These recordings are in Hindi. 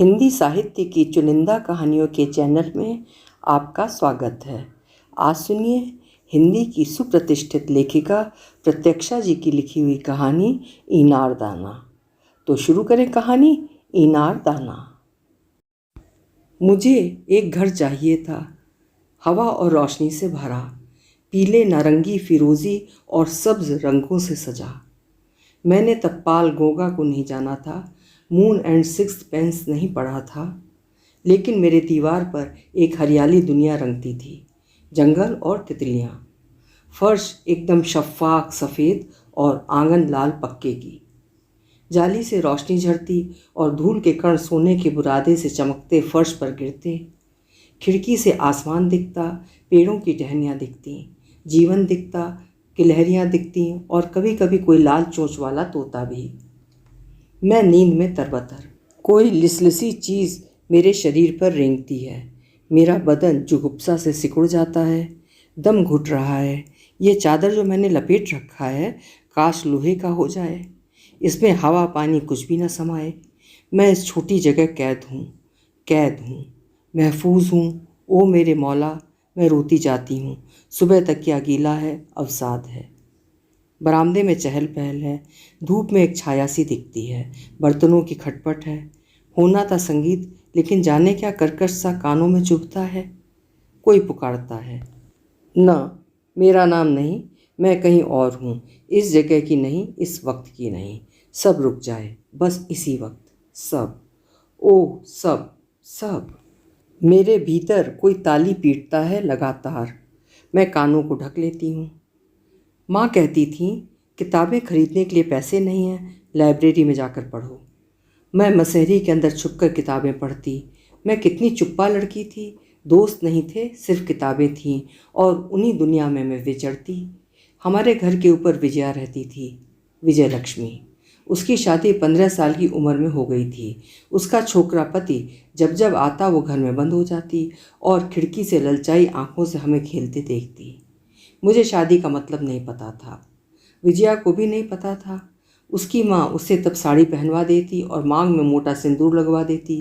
हिंदी साहित्य की चुनिंदा कहानियों के चैनल में आपका स्वागत है। आज सुनिए हिंदी की सुप्रतिष्ठित लेखिका प्रत्यक्षा जी की लिखी हुई कहानी इनार दाना। तो शुरू करें कहानी इनार दाना। मुझे एक घर चाहिए था, हवा और रोशनी से भरा, पीले, नारंगी, फिरोजी और सब्ज रंगों से सजा। मैंने तब पाल गोगा को नहीं जाना था, मून एंड सिक्स्थ पेंस नहीं पढ़ा था, लेकिन मेरे दीवार पर एक हरियाली दुनिया रंगती थी, जंगल और तितलियाँ। फर्श एकदम शफ़ाफ़ सफ़ेद और आंगन लाल पक्के की। जाली से रोशनी झरती और धूल के कण सोने के बुरादे से चमकते फर्श पर गिरते। खिड़की से आसमान दिखता, पेड़ों की टहनियाँ दिखती, जीवन दिखता, गिलहरियाँ दिखती और कभी कभी कोई लाल चोंच वाला तोता भी। मैं नींद में तरबतर, कोई लिसलिसी चीज़ मेरे शरीर पर रेंगती है। मेरा बदन जुगुप्सा से सिकुड़ जाता है, दम घुट रहा है। ये चादर जो मैंने लपेट रखा है, काश लोहे का हो जाए, इसमें हवा पानी कुछ भी न समाए। मैं इस छोटी जगह कैद हूँ, महफूज हूँ। ओ मेरे मौला, मैं रोती जाती हूँ। सुबह तक क्या गीला है, अवसाद है। बरामदे में चहल पहल है, धूप में एक छाया सी दिखती है, बर्तनों की खटपट है। होना था संगीत, लेकिन जाने क्या कर्कश सा कानों में चुभता है। कोई पुकारता है, न, मेरा नाम नहीं, मैं कहीं और हूँ, इस जगह की नहीं, इस वक्त की नहीं। सब रुक जाए, बस इसी वक्त, सब, ओह सब, सब। मेरे भीतर कोई ताली पीटता है लगातार। मैं कानों को ढक लेती हूँ। माँ कहती थी, किताबें खरीदने के लिए पैसे नहीं हैं, लाइब्रेरी में जाकर पढ़ो। मैं मसहरी के अंदर छुपकर किताबें पढ़ती। मैं कितनी चुप्पा लड़की थी, दोस्त नहीं थे, सिर्फ किताबें थीं और उन्हीं दुनिया में मैं विचरती। हमारे घर के ऊपर विजया रहती थी, विजय लक्ष्मी। उसकी शादी 15 साल की उम्र में हो गई थी। उसका छोकरा पति जब जब आता वो घर में बंद हो जाती और खिड़की से ललचाई आंखों से हमें खेलते देखती। मुझे शादी का मतलब नहीं पता था, विजया को भी नहीं पता था। उसकी माँ उसे तब साड़ी पहनवा देती और मांग में मोटा सिंदूर लगवा देती।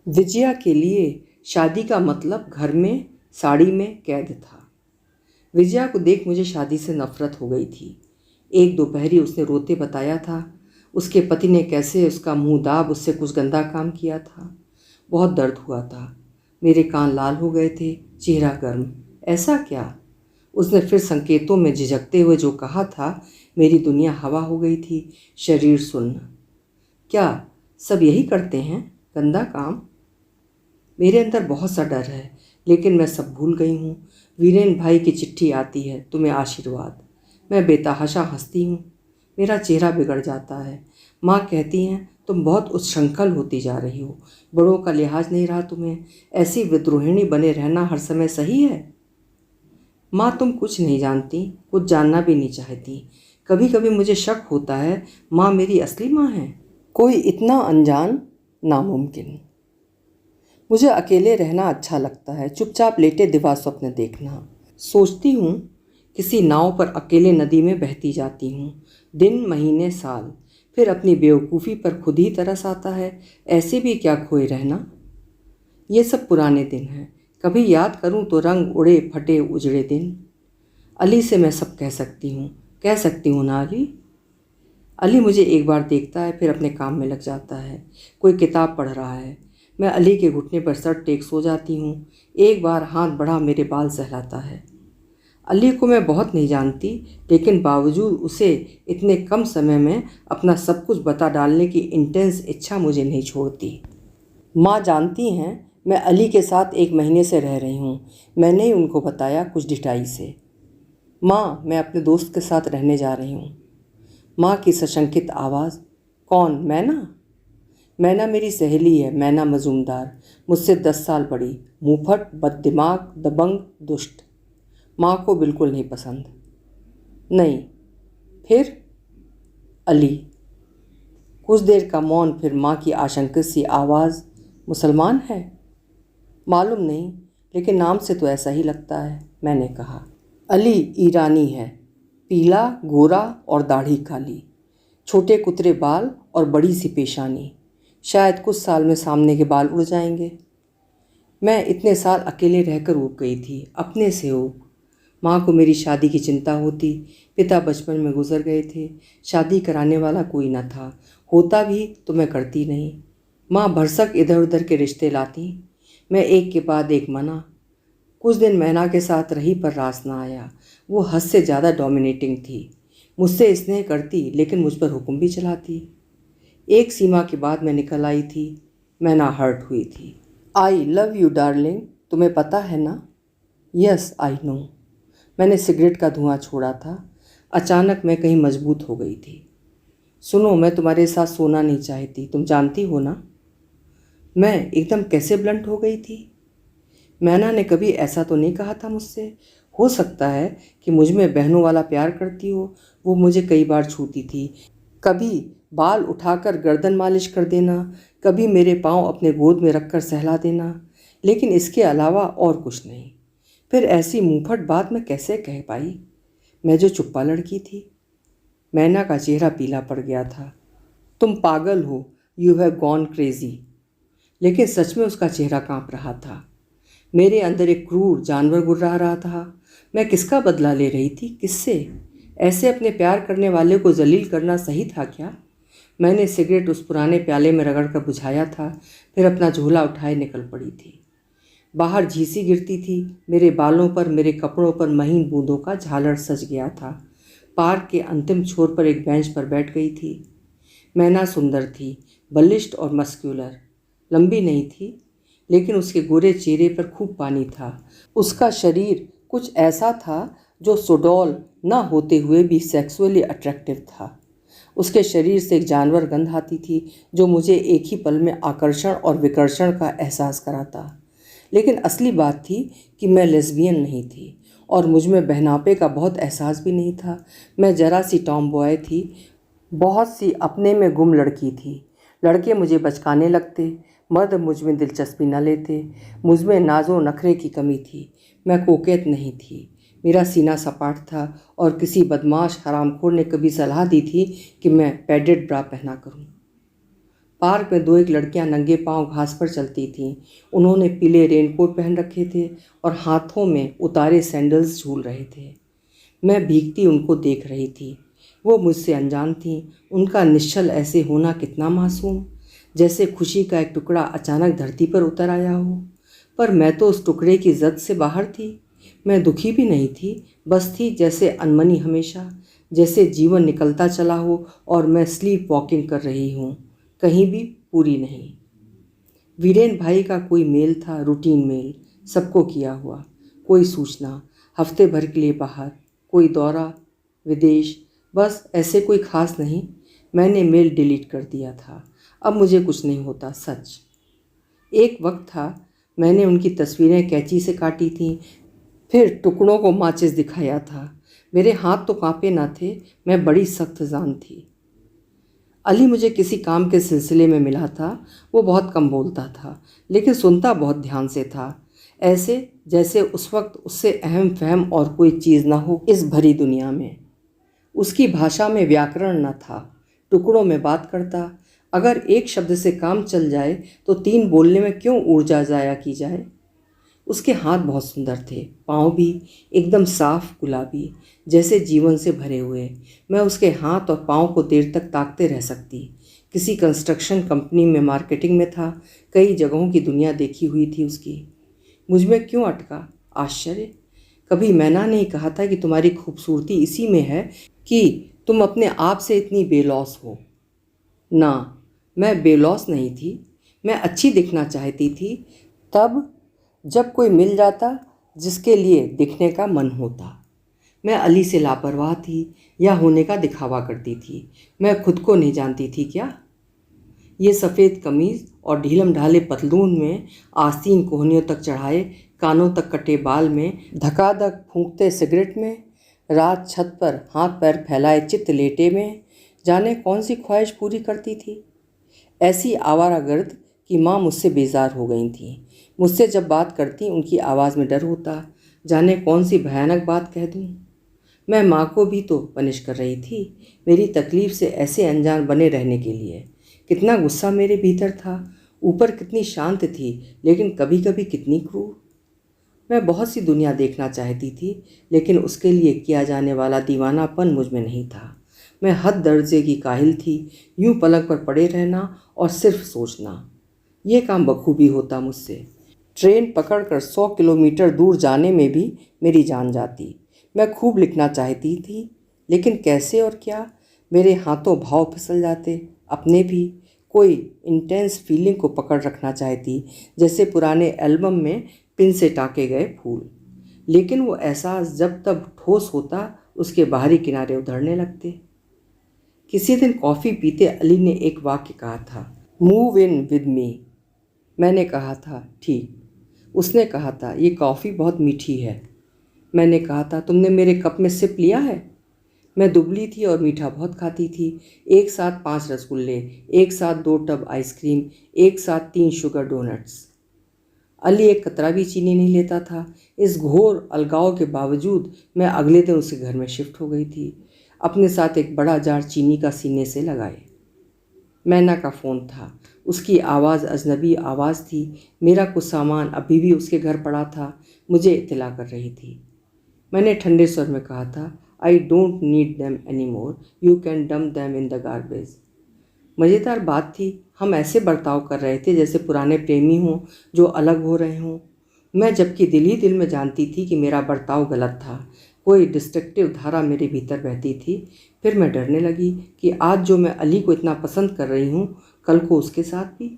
विजया के लिए शादी का मतलब घर में साड़ी में कैद था। विजया को देख मुझे शादी से नफरत हो गई थी। एक दोपहरी उसने रोते बताया था उसके पति ने कैसे उसका मुंह दाब उससे कुछ गंदा काम किया था। बहुत दर्द हुआ था, मेरे कान लाल हो गए थे, चेहरा गर्म। ऐसा क्या? उसने फिर संकेतों में झिझकते हुए जो कहा था, मेरी दुनिया हवा हो गई थी, शरीर सुन्न। क्या सब यही करते हैं, गंदा काम? मेरे अंदर बहुत सा डर है, लेकिन मैं सब भूल गई हूँ। वीरेन भाई की चिट्ठी आती है, तुम्हें आशीर्वाद। मैं बेतहाशा हंसती हूँ, मेरा चेहरा बिगड़ जाता है। माँ कहती हैं, तुम बहुत उच्छृंखल होती जा रही हो, बड़ों का लिहाज नहीं रहा तुम्हें, ऐसी विद्रोहिणी बने रहना हर समय सही है? माँ तुम कुछ नहीं जानती, कुछ जानना भी नहीं चाहती। कभी कभी मुझे शक होता है माँ मेरी असली माँ है, कोई इतना अनजान, नामुमकिन। मुझे अकेले रहना अच्छा लगता है, चुपचाप लेटे दिवा स्वप्न देखना। सोचती हूँ किसी नाव पर अकेले नदी में बहती जाती हूँ, दिन महीने साल, फिर अपनी बेवकूफ़ी पर खुद ही तरस आता है, ऐसे भी क्या खोए रहना। ये सब पुराने दिन हैं, कभी याद करूं तो रंग उड़े फटे उजड़े दिन। अली से मैं सब कह सकती हूँ ना अली? अली मुझे एक बार देखता है, फिर अपने काम में लग जाता है, कोई किताब पढ़ रहा है। मैं अली के घुटने पर सर टेक सो जाती हूँ। एक बार हाथ बढ़ा मेरे बाल सहलाता है। अली को मैं बहुत नहीं जानती, लेकिन बावजूद उसे इतने कम समय में अपना सब कुछ बता डालने की इंटेंस इच्छा मुझे नहीं छोड़ती। माँ जानती हैं मैं अली के साथ 1 महीने से रह रही हूँ। मैंने ही उनको बताया कुछ ढिठाई से, माँ मैं अपने दोस्त के साथ रहने जा रही हूँ। माँ की सशंकित आवाज़, कौन, मैना? मैना मेरी सहेली है, मैना मजूमदार, मुझसे 10 साल बड़ी, मुँहफट, बददिमाग, दबंग, दुष्ट। माँ को बिल्कुल नहीं पसंद। नहीं, फिर? अली। कुछ देर का मौन, फिर माँ की आशंकित सी आवाज़, मुसलमान है? मालूम नहीं, लेकिन नाम से तो ऐसा ही लगता है, मैंने कहा। अली ईरानी है, पीला, गोरा और दाढ़ी काली, छोटे कुतरे बाल और बड़ी सी पेशानी, शायद कुछ साल में सामने के बाल उड़ जाएंगे। मैं इतने साल अकेले रहकर ऊब गई थी, अपने से ऊब। माँ को मेरी शादी की चिंता होती। पिता बचपन में गुजर गए थे। शादी कराने वाला कोई न था, होता भी तो मैं करती नहीं। माँ भरसक इधर उधर के रिश्ते लाती, मैं एक के बाद एक मना। कुछ दिन मैना के साथ रही पर रास ना आया। वो हद से ज़्यादा डोमिनेटिंग थी। मुझसे स्नेह करती लेकिन मुझ पर हुक्म भी चलाती। एक सीमा के बाद मैं निकल आई थी। मैना हर्ट हुई थी। आई लव यू डार्लिंग, तुम्हें पता है ना? Yes I know. मैंने सिगरेट का धुआं छोड़ा था। अचानक मैं कहीं मजबूत हो गई थी। सुनो, मैं तुम्हारे साथ सोना नहीं चाहती, तुम जानती हो ना। मैं एकदम कैसे ब्लंट हो गई थी। मैना ने कभी ऐसा तो नहीं कहा था मुझसे। हो सकता है कि मुझ में बहनों वाला प्यार करती हो। वो मुझे कई बार छूती थी, कभी बाल उठाकर गर्दन मालिश कर देना, कभी मेरे पाँव अपने गोद में रखकर सहला देना, लेकिन इसके अलावा और कुछ नहीं। फिर ऐसी मुंहफट बात मैं कैसे कह पाई, मैं जो चुप्पा लड़की थी। मैना का चेहरा पीला पड़ गया था। तुम पागल हो, यू हैव गॉन क्रेजी। लेकिन सच में उसका चेहरा कांप रहा था। मेरे अंदर एक क्रूर जानवर गुर्रा रहा था। मैं किसका बदला ले रही थी, किससे? ऐसे अपने प्यार करने वाले को जलील करना सही था क्या? मैंने सिगरेट उस पुराने प्याले में रगड़ कर बुझाया था, फिर अपना झोला उठाए निकल पड़ी थी। बाहर झींसी गिरती थी। मेरे बालों पर, मेरे कपड़ों पर महीन बूंदों का झालर सज गया था। पार्क के अंतिम छोर पर एक बेंच पर बैठ गई थी। मैना सुंदर थी, बलिष्ठ और मस्क्यूलर। लंबी नहीं थी, लेकिन उसके गोरे चेहरे पर खूब पानी था। उसका शरीर कुछ ऐसा था जो सुडौल न होते हुए भी सेक्सुअली अट्रैक्टिव था। उसके शरीर से एक जानवर गंध आती थी जो मुझे एक ही पल में आकर्षण और विकर्षण का एहसास कराता। लेकिन असली बात थी कि मैं लेस्बियन नहीं थी और मुझ में बहनापे का बहुत एहसास भी नहीं था। मैं जरा सी टॉम बॉय थी, बहुत सी अपने में गुम लड़की थी। लड़के मुझे बचकाने लगते, मर्द मुझ में दिलचस्पी न लेते। मुझ में नाजो नखरे की कमी थी। मैं कोकेत नहीं थी। मेरा सीना सपाट था और किसी बदमाश हरामखोर ने कभी सलाह दी थी कि मैं पैडेड ब्रा पहना करूं। पार्क में दो एक लड़कियां नंगे पांव घास पर चलती थीं। उन्होंने पीले रेनकोट पहन रखे थे और हाथों में उतारे सैंडल्स झूल रहे थे। मैं भीगती उनको देख रही थी। वो मुझसे अनजान थीं। उनका निश्चल ऐसे होना कितना मासूम, जैसे खुशी का एक टुकड़ा अचानक धरती पर उतर आया हो। पर मैं तो उस टुकड़े की जद से बाहर थी। मैं दुखी भी नहीं थी, बस थी जैसे अनमनी हमेशा, जैसे जीवन निकलता चला हो और मैं स्लीप वॉकिंग कर रही हूँ, कहीं भी पूरी नहीं। वीरेन भाई का कोई मेल था, रूटीन मेल, सबको किया हुआ। कोई सूचना, हफ्ते भर के लिए बाहर, कोई दौरा, विदेश, बस ऐसे कोई खास नहीं। मैंने मेल डिलीट कर दिया था। अब मुझे कुछ नहीं होता, सच। एक वक्त था मैंने उनकी तस्वीरें कैंची से काटी थीं, फिर टुकड़ों को माचिस दिखाया था। मेरे हाथ तो कांपे ना थे, मैं बड़ी सख्त जान थी। अली मुझे किसी काम के सिलसिले में मिला था। वो बहुत कम बोलता था, लेकिन सुनता बहुत ध्यान से था, ऐसे जैसे उस वक्त उससे अहम फहम और कोई चीज़ ना हो इस भरी दुनिया में। उसकी भाषा में व्याकरण न था, टुकड़ों में बात करता। अगर एक शब्द से काम चल जाए तो तीन बोलने में क्यों ऊर्जा ज़ाया की जाए। उसके हाथ बहुत सुंदर थे, पाँव भी एकदम साफ गुलाबी, जैसे जीवन से भरे हुए। मैं उसके हाथ और पाँव को देर तक ताकते रह सकती। किसी कंस्ट्रक्शन कंपनी में मार्केटिंग में था, कई जगहों की दुनिया देखी हुई थी उसकी। मुझ में क्यों अटका, आश्चर्य। कभी मैना नहीं कहा था कि तुम्हारी खूबसूरती इसी में है कि तुम अपने आप से इतनी बेलौस हो। ना, मैं बेलौस नहीं थी। मैं अच्छी दिखना चाहती थी, तब जब कोई मिल जाता जिसके लिए दिखने का मन होता। मैं अली से लापरवाह थी या होने का दिखावा करती थी। मैं खुद को नहीं जानती थी क्या। ये सफ़ेद कमीज़ और ढीलम ढाले पतलून में, आस्तीन कोहनियों तक चढ़ाए, कानों तक कटे बाल में, धकाधक फूंकते सिगरेट में, रात छत पर हाथ पैर फैलाए चित्त लेटे में, जाने कौन सी ख्वाहिश पूरी करती थी। ऐसी आवारागर्द कि माँ मुझसे बेजार हो गई थी। मुझसे जब बात करती उनकी आवाज़ में डर होता, जाने कौन सी भयानक बात कह दूँ। मैं माँ को भी तो पनिश कर रही थी, मेरी तकलीफ़ से ऐसे अनजान बने रहने के लिए। कितना गुस्सा मेरे भीतर था, ऊपर कितनी शांत थी, लेकिन कभी कभी कितनी क्रूर। मैं बहुत सी दुनिया देखना चाहती थी, लेकिन उसके लिए किया जाने वाला दीवानापन मुझ में नहीं था। मैं हद दर्जे की काहिल थी, यूं पलंग पर पड़े रहना और सिर्फ सोचना। ये काम बखूबी होता मुझसे। ट्रेन पकड़कर 100 किलोमीटर दूर जाने में भी मेरी जान जाती। मैं खूब लिखना चाहती थी, लेकिन कैसे और क्या। मेरे हाथों भाव फिसल जाते, अपने भी। कोई इंटेंस फीलिंग को पकड़ रखना चाहती, जैसे पुराने एल्बम में पिन से टाके गए फूल। लेकिन वो एहसास जब तब ठोस होता, उसके बाहरी किनारे उधड़ने लगते। किसी दिन कॉफ़ी पीते अली ने एक वाक्य कहा था, मूव इन विद मी। मैंने कहा था ठीक। उसने कहा था, ये कॉफ़ी बहुत मीठी है। मैंने कहा था, तुमने मेरे कप में सिप लिया है? मैं दुबली थी और मीठा बहुत खाती थी। एक साथ 5 रसगुल्ले, एक साथ 2 टब आइसक्रीम, एक साथ 3 शुगर डोनट्स। अली एक कतरा भी चीनी नहीं लेता था। इस घोर अलगाव के बावजूद मैं अगले दिन उसके घर में शिफ्ट हो गई थी, अपने साथ एक बड़ा जार चीनी का सीने से लगाए। मैना का फ़ोन था। उसकी आवाज़ अजनबी आवाज़ थी। मेरा कुछ सामान अभी भी उसके घर पड़ा था, मुझे इत्तला कर रही थी। मैंने ठंडे स्वर में कहा था, I don't need them any more, you can dump them in the garbage. मज़ेदार बात थी, हम ऐसे बर्ताव कर रहे थे जैसे पुराने प्रेमी हों जो अलग हो रहे हों। मैं जबकि दिल ही दिल में जानती थी कि मेरा बर्ताव गलत था। कोई डिस्ट्रक्टिव धारा मेरे भीतर बहती थी। फिर मैं डरने लगी कि आज जो मैं अली को इतना पसंद कर रही हूँ, कल को उसके साथ भी।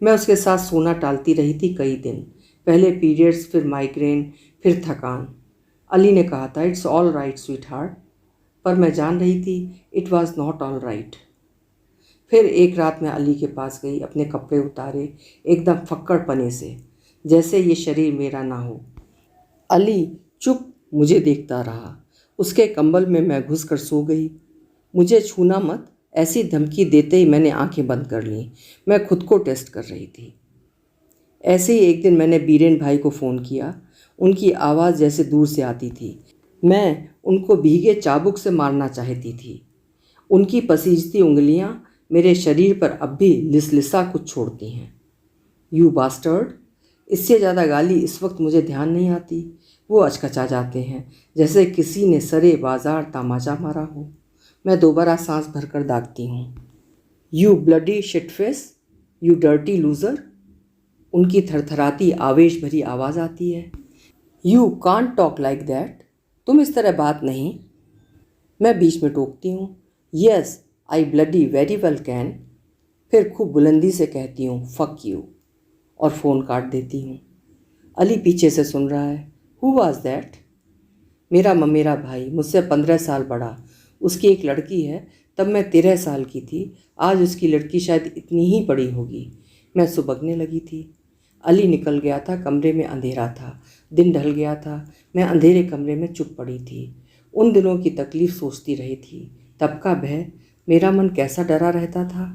मैं उसके साथ सोना टालती रही थी कई दिन। पहले पीरियड्स, फिर माइग्रेन, फिर थकान। अली ने कहा था, it's all right sweet heart, पर मैं जान रही थी it was not all right. फिर एक रात मैं अली के पास गई, अपने कपड़े उतारे, एकदम फक्कड़ पने से, जैसे ये शरीर मेरा ना हो। अली चुप मुझे देखता रहा। उसके कंबल में मैं घुसकर सो गई। मुझे छूना मत, ऐसी धमकी देते ही मैंने आंखें बंद कर लीं। मैं खुद को टेस्ट कर रही थी। ऐसे ही एक दिन मैंने बीरेन भाई को फ़ोन किया। उनकी आवाज़ जैसे दूर से आती थी। मैं उनको भीगे चाबुक से मारना चाहती थी। उनकी पसीजती उंगलियां मेरे शरीर पर अब भी लिसलिसा कुछ छोड़ती हैं। You bastard. इससे ज़्यादा गाली इस वक्त मुझे ध्यान नहीं आती। वो अचकचा जाते हैं, जैसे किसी ने सरे बाजार तमाचा मारा हो। मैं दोबारा सांस भरकर दागती हूँ। You bloody shitface, you dirty loser. उनकी थरथराती आवेश भरी आवाज़ आती है। You can't talk like that. तुम इस तरह बात नहीं। मैं बीच में टोकती हूँ, yes I bloody very well can. फिर खूब बुलंदी से कहती हूँ, फक यू, और फ़ोन काट देती हूँ। अली पीछे से सुन रहा है। Who was that? मेरा भाई, मुझसे 15 साल बड़ा। उसकी एक लड़की है। तब मैं 13 साल की थी। आज उसकी लड़की शायद इतनी ही बड़ी होगी। मैं सुबकने लगी थी। अली निकल गया था। कमरे में अंधेरा था। दिन ढल गया था। मैं अंधेरे कमरे में चुप पड़ी थी। उन दिनों की तकलीफ़ सोचती रही थी। तब का भय, मेरा मन कैसा डरा रहता था।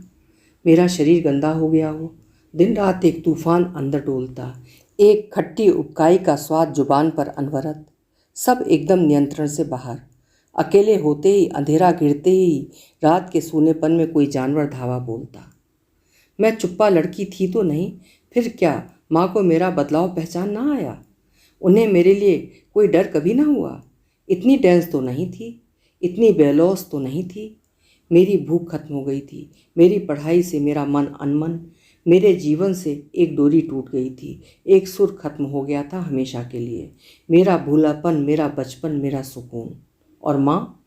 मेरा शरीर गंदा हो गया हो। दिन रात एक तूफान अंदर डोलता, एक खट्टी उबकाई का स्वाद जुबान पर अनवरत। सब एकदम नियंत्रण से बाहर। अकेले होते ही, अंधेरा गिरते ही, रात के सूनेपन में कोई जानवर धावा बोलता। मैं चुप्पा लड़की थी तो नहीं, फिर क्या माँ को मेरा बदलाव पहचान ना आया? उन्हें मेरे लिए कोई डर कभी ना हुआ? इतनी टेंस तो नहीं थी, इतनी बेलौस तो नहीं थी। मेरी भूख खत्म हो गई थी। मेरी पढ़ाई से मेरा मन अनमन। मेरे जीवन से एक डोरी टूट गई थी। एक सुर खत्म हो गया था हमेशा के लिए। मेरा भूलापन, मेरा बचपन, मेरा सुकून। और माँ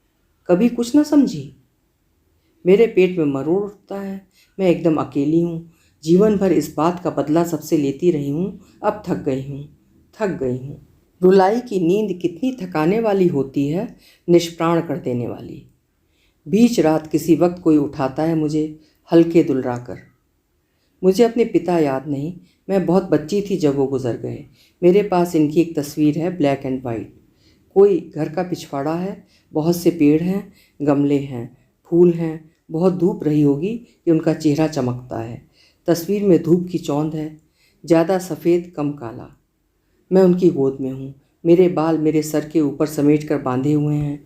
कभी कुछ ना समझी। मेरे पेट में मरोड़ उठता है। मैं एकदम अकेली हूँ। जीवन भर इस बात का बदला सबसे लेती रही हूँ। अब थक गई हूँ, थक गई हूँ। रुलाई की नींद कितनी थकाने वाली होती है, निष्प्राण कर देने वाली। बीच रात किसी वक्त कोई उठाता है मुझे, हल्के दुलरा कर। मुझे अपने पिता याद नहीं। मैं बहुत बच्ची थी जब वो गुजर गए। मेरे पास इनकी एक तस्वीर है, ब्लैक एंड वाइट। कोई घर का पिछवाड़ा है, बहुत से पेड़ हैं, गमले हैं, फूल हैं। बहुत धूप रही होगी कि उनका चेहरा चमकता है। तस्वीर में धूप की चौंध है, ज़्यादा सफ़ेद कम काला। मैं उनकी गोद में हूँ। मेरे बाल मेरे सर के ऊपर समेट कर बांधे हुए हैं।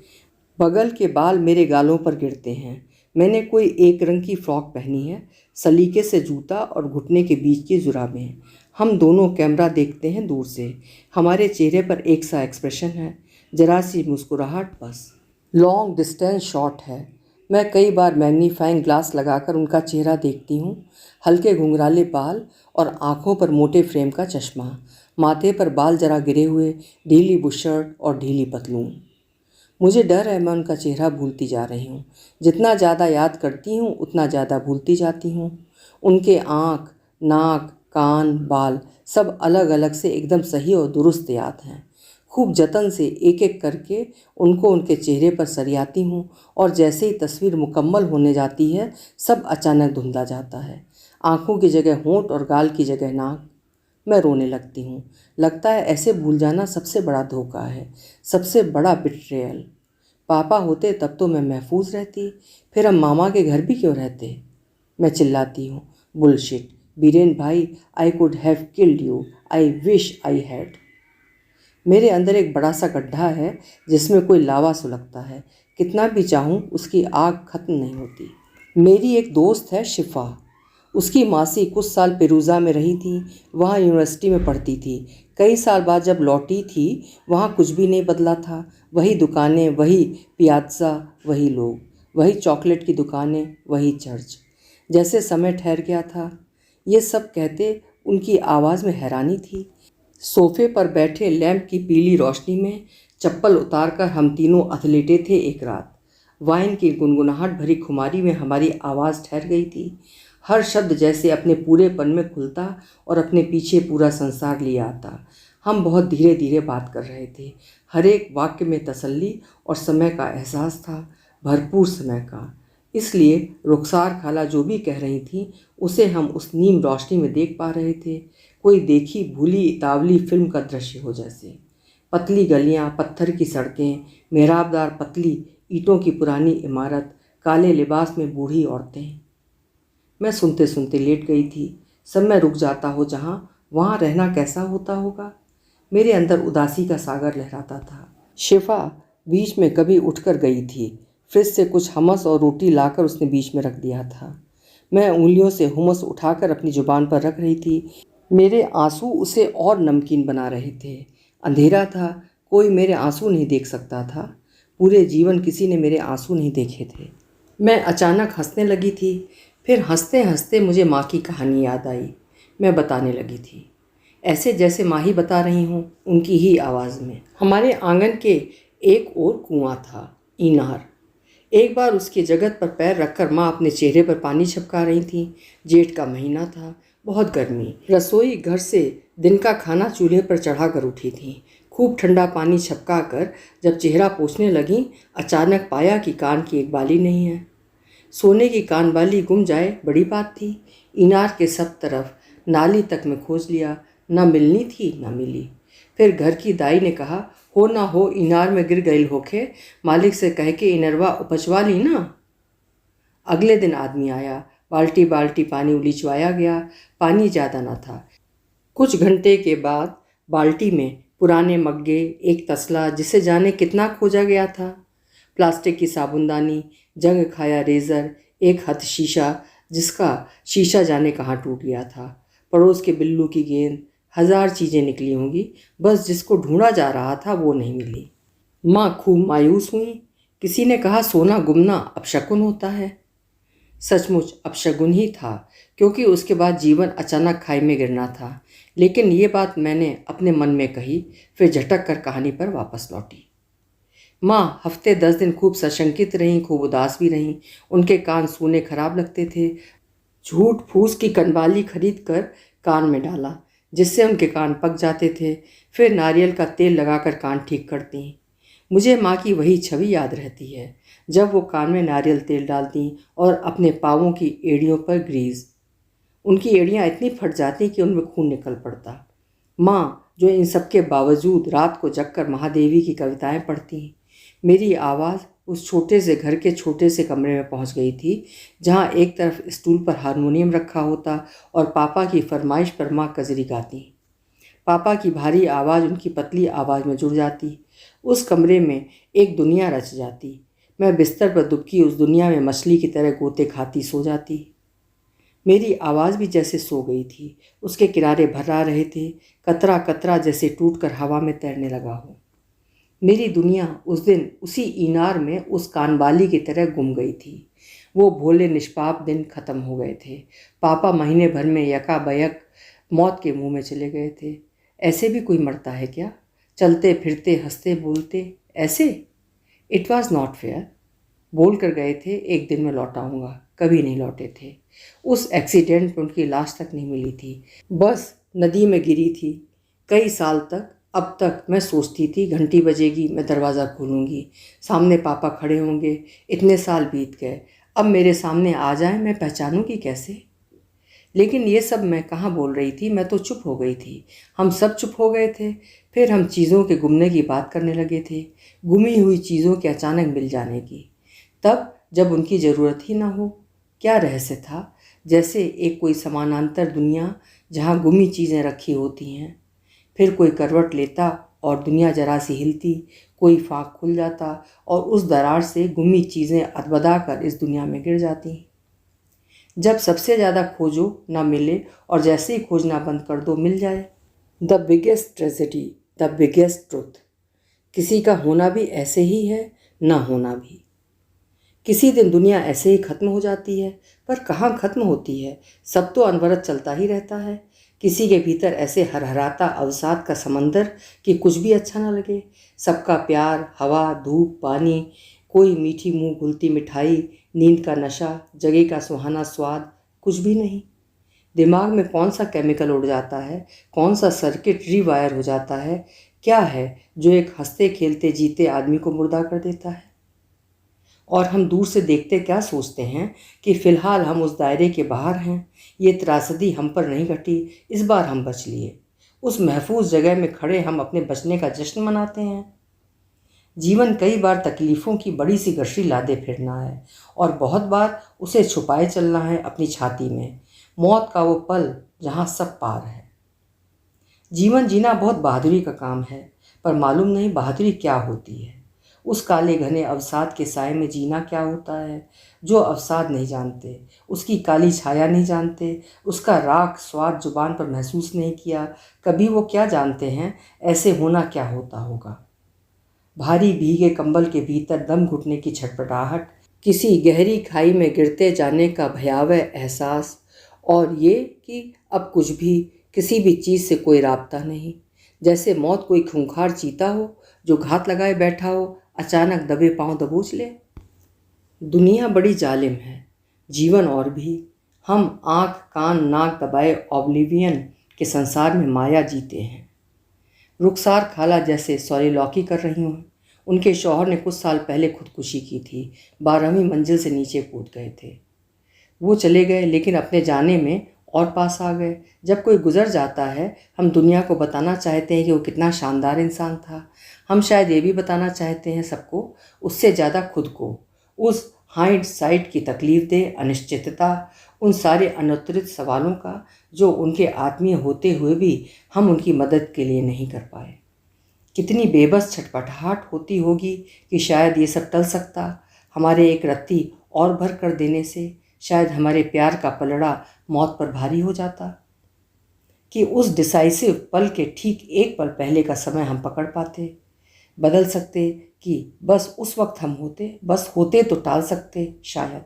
बगल के बाल मेरे गालों पर गिरते हैं। मैंने कोई एक रंग की फ्रॉक पहनी है, सलीके से जूता और घुटने के बीच की जुराबें। हम दोनों कैमरा देखते हैं दूर से। हमारे चेहरे पर एक सा एक्सप्रेशन है, जरा सी मुस्कुराहट बस। लॉन्ग डिस्टेंस शॉट है। मैं कई बार मैग्नीफाइंग ग्लास लगाकर उनका चेहरा देखती हूँ। हल्के घुंघराले बाल और आँखों पर मोटे फ्रेम का चश्मा, माथे पर बाल जरा गिरे हुए, ढीली बुशर्ट और ढीली पतलून। मुझे डर है मैं उनका चेहरा भूलती जा रही हूँ। जितना ज़्यादा याद करती हूँ उतना ज़्यादा भूलती जाती हूँ। उनके आँख, नाक, कान, बाल सब अलग अलग से एकदम सही और दुरुस्त याद हैं। खूब जतन से एक एक करके उनको उनके चेहरे पर सरियाती हूँ और जैसे ही तस्वीर मुकम्मल होने जाती है सब अचानक धुंधला जाता है। आँखों की जगह होंठ और गाल की जगह नाक। मैं रोने लगती हूँ। लगता है ऐसे भूल जाना सबसे बड़ा धोखा है, सबसे बड़ा बिट्रेयल। पापा होते तब तो मैं महफूज रहती, फिर हम मामा के घर भी क्यों रहते। मैं चिल्लाती हूँ, बुलशिट बीरेन भाई, I could have killed you, I wish I had. मेरे अंदर एक बड़ा सा गड्ढा है जिसमें कोई लावा सुलगता है। कितना भी चाहूँ उसकी आग खत्म नहीं होती। मेरी एक दोस्त है शिफा। उसकी मासी कुछ साल पेरूज़ा में रही थी, वहाँ यूनिवर्सिटी में पढ़ती थी। कई साल बाद जब लौटी थी वहाँ कुछ भी नहीं बदला था। वही दुकानें, वही पियाज़्ज़ा, वही लोग, वही चॉकलेट की दुकानें, वही चर्च। जैसे समय ठहर गया था। ये सब कहते उनकी आवाज़ में हैरानी थी। सोफे पर बैठे लैंप की पीली रोशनी में चप्पल उतारकर हम तीनों अथलेटे थे एक रात। वाइन की गुनगुनाहट भरी खुमारी में हमारी आवाज़ ठहर गई थी। हर शब्द जैसे अपने पूरेपन में खुलता और अपने पीछे पूरा संसार लिए आता। हम बहुत धीरे धीरे बात कर रहे थे। हर एक वाक्य में तसल्ली और समय का एहसास था, भरपूर समय का। इसलिए रुखसार खाला जो भी कह रही थी उसे हम उस नीम रोशनी में देख पा रहे थे, कोई देखी भूली इतावली फिल्म का दृश्य हो जैसे। पतली गलियां, पत्थर की सड़कें, मेहराबदार पतली ईंटों की पुरानी इमारत, काले लिबास में बूढ़ी औरतें। मैं सुनते सुनते लेट गई थी। सब मैं रुक जाता हो जहाँ, वहाँ रहना कैसा होता होगा। मेरे अंदर उदासी का सागर लहराता था। शिफा बीच में कभी उठकर गई थी। फ्रिज से कुछ हमस और रोटी लाकर उसने बीच में रख दिया था। मैं उंगलियों से हुमस उठाकर अपनी जुबान पर रख रही थी। मेरे आंसू उसे और नमकीन बना रहे थे। अंधेरा था, कोई मेरे आंसू नहीं देख सकता था। पूरे जीवन किसी ने मेरे आंसू नहीं देखे थे। मैं अचानक हंसने लगी थी। फिर हंसते हंसते मुझे माँ की कहानी याद आई। मैं बताने लगी थी, ऐसे जैसे माँ ही बता रही हूँ, उनकी ही आवाज़ में। हमारे आंगन के एक और कुआं था, इनार। एक बार उसकी जगत पर पैर रखकर माँ अपने चेहरे पर पानी छिपका रही थी। जेठ का महीना था, बहुत गर्मी। रसोई घर से दिन का खाना चूल्हे पर चढ़ा कर उठी थी। खूब ठंडा पानी छपका कर जब चेहरा पोंछने लगी, अचानक पाया कि कान की एक बाली नहीं है। सोने की कानबाली गुम जाए बड़ी बात थी। इनार के सब तरफ, नाली तक में खोज लिया, न मिलनी थी न मिली। फिर घर की दाई ने कहा, हो ना हो इनार में गिर गई होखे, मालिक से कह के इनरवा उपजवा ली ना। अगले दिन आदमी आया, बाल्टी बाल्टी पानी उलीचवाया गया। पानी ज़्यादा न था। कुछ घंटे के बाद बाल्टी में पुराने मग्गे, एक तसला जिसे जाने कितना खोजा गया था, प्लास्टिक की साबुनदानी, जंग खाया रेज़र, एक हथ शीशा जिसका शीशा जाने कहाँ टूट गया था, पड़ोस के बिल्लू की गेंद। 1000 चीज़ें निकली होंगी, बस जिसको ढूंढा जा रहा था वो नहीं मिली। माँ खूब मायूस हुई। किसी ने कहा सोना गुमना अपशकुन होता है। सचमुच अपशगुन ही था, क्योंकि उसके बाद जीवन अचानक खाई में गिरना था। लेकिन ये बात मैंने अपने मन में कही, फिर झटक कर कहानी पर वापस लौटी। माँ हफ्ते 10 दिन खूब सशंकित रहीं, खूब उदास भी रहीं। उनके कान सूने खराब लगते थे। झूठ फूस की कनवाली खरीद कर कान में डाला, जिससे उनके कान पक जाते थे। फिर नारियल का तेल लगाकर कान ठीक करती। मुझे माँ की वही छवि याद रहती है, जब वो कान में नारियल तेल डालती और अपने पाँवों की एड़ियों पर ग्रीस। उनकी एड़ियाँ इतनी फट जाती कि उनमें खून निकल पड़ता। माँ जो इन सब के बावजूद रात को जगकर महादेवी की कविताएं पढ़ती। मेरी आवाज़ उस छोटे से घर के छोटे से कमरे में पहुंच गई थी, जहां एक तरफ स्टूल पर हारमोनियम रखा होता और पापा की फरमाइश पर माँ कजरी गाती। पापा की भारी आवाज़ उनकी पतली आवाज़ में जुड़ जाती। उस कमरे में एक दुनिया रच जाती। मैं बिस्तर पर दुबकी उस दुनिया में मछली की तरह गोते खाती सो जाती। मेरी आवाज़ भी जैसे सो गई थी, उसके किनारे भर्रा रहे थे, कतरा कतरा जैसे टूटकर हवा में तैरने लगा हो। मेरी दुनिया उस दिन उसी इनार में उस कानबाली की तरह गुम गई थी। वो भोले निष्पाप दिन खत्म हो गए थे। पापा महीने भर में यकाबयक मौत के मुंह में चले गए थे। ऐसे भी कोई मरता है क्या? चलते फिरते हंसते बोलते ऐसे? It was not fair. बोल कर गए थे एक दिन में लौट आऊँगा, कभी नहीं लौटे थे। उस एक्सीडेंट में उनकी लाश तक नहीं मिली थी, बस नदी में गिरी थी। कई साल तक, अब तक मैं सोचती थी घंटी बजेगी, मैं दरवाज़ा खोलूँगी, सामने पापा खड़े होंगे। इतने साल बीत गए, अब मेरे सामने आ जाए, मैं पहचानूँगी कैसे? लेकिन ये सब मैं कहाँ बोल रही थी, मैं तो चुप हो गई थी। हम सब चुप हो गए थे। फिर हम चीज़ों के गुमने की बात करने लगे थे, गुमी हुई चीज़ों के अचानक मिल जाने की, तब जब उनकी ज़रूरत ही ना हो। क्या रहस्य था? जैसे एक कोई समानांतर दुनिया जहाँ गुमी चीज़ें रखी होती हैं। फिर कोई करवट लेता और दुनिया जरा सी हिलती, कोई फाँक खुल जाता और उस दरार से गुमी चीज़ें अदबदा कर इस दुनिया में गिर जाती। जब सबसे ज़्यादा खोजो ना मिले और जैसे ही खोजना बंद कर दो मिल जाए। The biggest tragedy, the biggest truth. किसी का होना भी ऐसे ही है, ना होना भी। किसी दिन दुनिया ऐसे ही ख़त्म हो जाती है, पर कहाँ ख़त्म होती है, सब तो अनवरत चलता ही रहता है। किसी के भीतर ऐसे हरहराता अवसाद का समंदर कि कुछ भी अच्छा ना लगे। सबका प्यार, हवा, धूप, पानी, कोई मीठी मुंह घुलती मिठाई, नींद का नशा, जगह का सुहाना स्वाद, कुछ भी नहीं। दिमाग में कौन सा केमिकल उड़ जाता है, कौन सा सर्किट रीवायर हो जाता है, क्या है जो एक हंसते खेलते जीते आदमी को मुर्दा कर देता है? और हम दूर से देखते क्या सोचते हैं कि फ़िलहाल हम उस दायरे के बाहर हैं। ये त्रासदी हम पर नहीं घटी, इस बार हम बच लिए। उस महफूज जगह में खड़े हम अपने बचने का जश्न मनाते हैं। जीवन कई बार तकलीफ़ों की बड़ी सी गठरी लादे फिरना है और बहुत बार उसे छुपाए चलना है अपनी छाती में। मौत का वो पल जहाँ सब पार है। जीवन जीना बहुत बहादुरी का काम है, पर मालूम नहीं बहादुरी क्या होती है। उस काले घने अवसाद के साए में जीना क्या होता है। जो अवसाद नहीं जानते, उसकी काली छाया नहीं जानते, उसका राख स्वाद जुबान पर महसूस नहीं किया, कभी वो क्या जानते हैं ऐसे होना क्या होता होगा। भारी भीगे कंबल के भीतर दम घुटने की छटपटाहट, किसी गहरी खाई में गिरते जाने का भयावह एहसास, और ये कि अब कुछ भी, किसी भी चीज़ से कोई राब्ता नहीं। जैसे मौत कोई खूंखार चीता हो जो घात लगाए बैठा हो, अचानक दबे पांव दबोच ले। दुनिया बड़ी जालिम है, जीवन और भी। हम आँख कान नाक दबाए ऑब्लिवियन के संसार में माया जीते हैं। रुखसार खाला जैसे सौरेलौकी कर रही हूँ। उनके शौहर ने कुछ साल पहले खुदकुशी की थी, 12वीं मंजिल से नीचे कूद गए थे। वो चले गए, लेकिन अपने जाने में और पास आ गए। जब कोई गुजर जाता है, हम दुनिया को बताना चाहते हैं कि वो कितना शानदार इंसान था। हम शायद ये भी बताना चाहते हैं सबको, उससे ज़्यादा खुद को। उस हाइंड साइड की तकलीफ दे अनिश्चितता, उन सारे अनुत्तरित सवालों का जो उनके आत्मीय होते हुए भी हम उनकी मदद के लिए नहीं कर पाए। कितनी बेबस छटपटाहट होती होगी कि शायद ये सब टल सकता, हमारे एक रत्ती और भर कर देने से। शायद हमारे प्यार का पलड़ा मौत पर भारी हो जाता, कि उस डिसाइसिव पल के ठीक एक पल पहले का समय हम पकड़ पाते, बदल सकते, कि बस उस वक्त हम होते, बस होते तो टाल सकते शायद।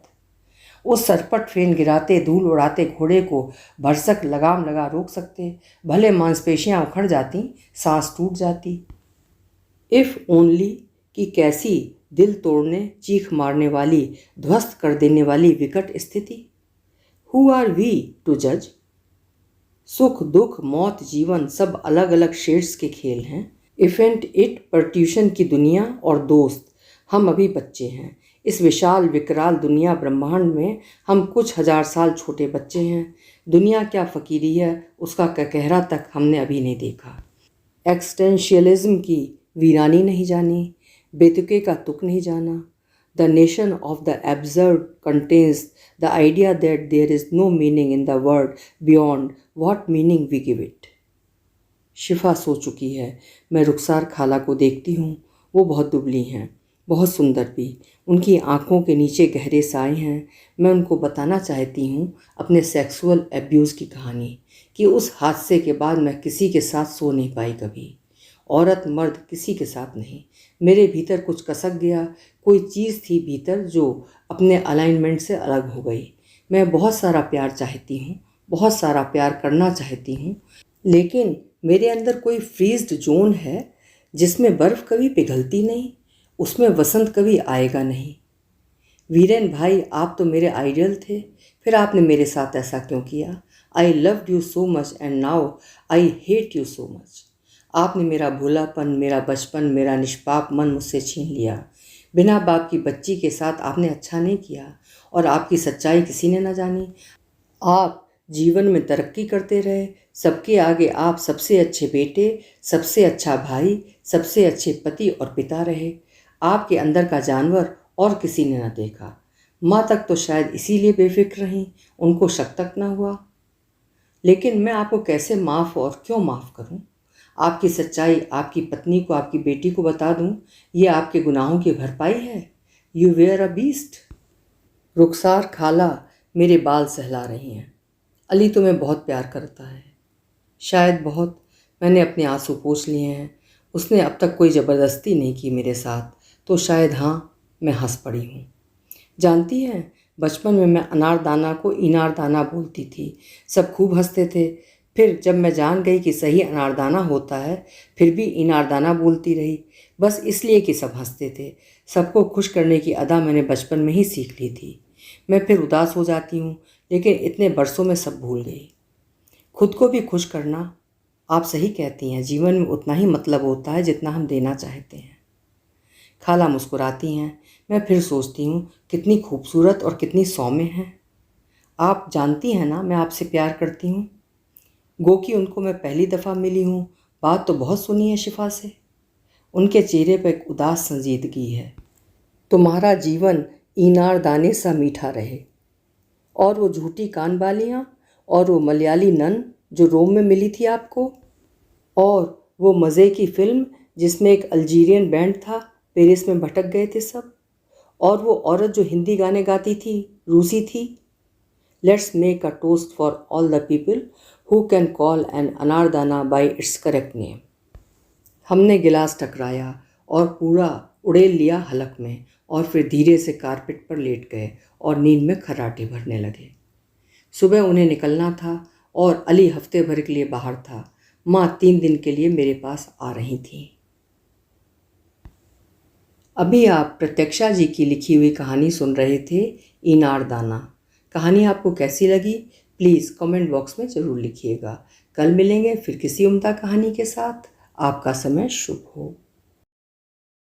उस सरपट फेन गिराते धूल उड़ाते घोड़े को भरसक लगाम लगा रोक सकते। भले मांसपेशियां उखड़ जाती, सांस टूट जाती। इफ़ ओनली कि कैसी दिल तोड़ने चीख मारने वाली, ध्वस्त कर देने वाली विकट स्थिति। हु आर वी टू जज? सुख दुख मौत जीवन सब अलग अलग शेड्स के खेल हैं। इफेंट इट पर्ट्यूशन की दुनिया और दोस्त, हम अभी बच्चे हैं। इस विशाल विकराल दुनिया ब्रह्मांड में हम कुछ हजार साल छोटे बच्चे हैं। दुनिया क्या फ़कीरी है, उसका कहकहरा तक हमने अभी नहीं देखा। एक्सटेंशियलिज्म की वीरानी नहीं जानी, बेतुके का तुक नहीं जाना। The nation of the absurd contains the idea that there is no meaning in the world beyond what meaning we give it. Shifa सो चुकी है। मैं रुखसार खाला को देखती हूँ, वो बहुत दुबली हैं। बहुत सुंदर भी। उनकी आंखों के नीचे गहरे साए हैं। मैं उनको बताना चाहती हूँ अपने सेक्सुअल एब्यूज़ की कहानी, कि उस हादसे के बाद मैं किसी के साथ सो नहीं पाई कभी। औरत मर्द किसी के साथ नहीं। मेरे भीतर कुछ कसक गया, कोई चीज़ थी भीतर जो अपने अलाइनमेंट से अलग हो गई। मैं बहुत सारा प्यार चाहती हूँ, बहुत सारा प्यार करना चाहती हूँ, लेकिन मेरे अंदर कोई फ्रीज्ड जोन है जिसमें बर्फ़ कभी पिघलती नहीं, उसमें वसंत कभी आएगा नहीं। वीरेन भाई, आप तो मेरे आइडियल थे, फिर आपने मेरे साथ ऐसा क्यों किया? I loved you so much and now I hate you so much. आपने मेरा भोलापन, मेरा बचपन, मेरा निष्पाप मन मुझसे छीन लिया। बिना बाप की बच्ची के साथ आपने अच्छा नहीं किया, और आपकी सच्चाई किसी ने न जानी। आप जीवन में तरक्की करते रहे, सबके आगे आप सबसे अच्छे बेटे, सबसे अच्छा भाई, सबसे अच्छे पति और पिता रहे। आपके अंदर का जानवर और किसी ने न देखा। माँ तक तो शायद इसीलिए बेफिक्र रहीं, उनको शक तक न हुआ। लेकिन मैं आपको कैसे माफ़ और क्यों माफ़ करूं? आपकी सच्चाई आपकी पत्नी को, आपकी बेटी को बता दूं, ये आपके गुनाहों की भरपाई है। You were a beast. Rukhsar खाला मेरे बाल सहला रही हैं। अली तुम्हें बहुत प्यार करता है। शायद बहुत। मैंने अपने आंसू पोंछ लिए हैं। उसने अब तक कोई ज़बरदस्ती नहीं की मेरे साथ, तो शायद हाँ, मैं हंस पड़ी हूँ। जानती हैं, बचपन में मैं अनारदाना को इनारदाना बोलती थी। सब खूब हंसते थे। फिर जब मैं जान गई कि सही अनारदाना होता है, फिर भी इनारदाना बोलती रही, बस इसलिए कि सब हंसते थे। सबको खुश करने की अदा मैंने बचपन में ही सीख ली थी। मैं फिर उदास हो जाती हूँ, लेकिन इतने बरसों में सब भूल गई। खुद को भी खुश करना, आप सही कहती हैं, जीवन में उतना ही मतलब होता है जितना हम देना चाहते हैं। खाला मुस्कुराती हैं। मैं फिर सोचती हूँ, कितनी खूबसूरत और कितनी सौम्य हैं। आप जानती हैं ना, मैं आपसे प्यार करती हूँ। गो कि उनको मैं पहली दफ़ा मिली हूँ, बात तो बहुत सुनी है शिफा से। उनके चेहरे पर एक उदास संजीदगी है। तुम्हारा जीवन इनार दाने सा मीठा रहे। और वो झूठी कान बालियाँ, और वो मलयाली नन जो रोम में मिली थी आपको, और वो मज़े की फ़िल्म जिसमें एक अल्जीरियन बैंड था, पेरिस में भटक गए थे सब, और वो औरत जो हिंदी गाने गाती थी, रूसी थी। Let's make a toast for all the people who can call an anardana by its correct name. हमने गिलास टकराया और पूरा उड़ेल लिया हलक में, और फिर धीरे से कारपेट पर लेट गए और नींद में खर्राटे भरने लगे। सुबह उन्हें निकलना था और अली हफ्ते भर के लिए बाहर था। माँ 3 दिन के लिए मेरे पास आ रही थी। अभी आप प्रत्यक्षा जी की लिखी हुई कहानी सुन रहे थे, इनारदाना। कहानी आपको कैसी लगी, प्लीज़ कमेंट बॉक्स में ज़रूर लिखिएगा। कल मिलेंगे फिर किसी उम्दा कहानी के साथ। आपका समय शुभ हो।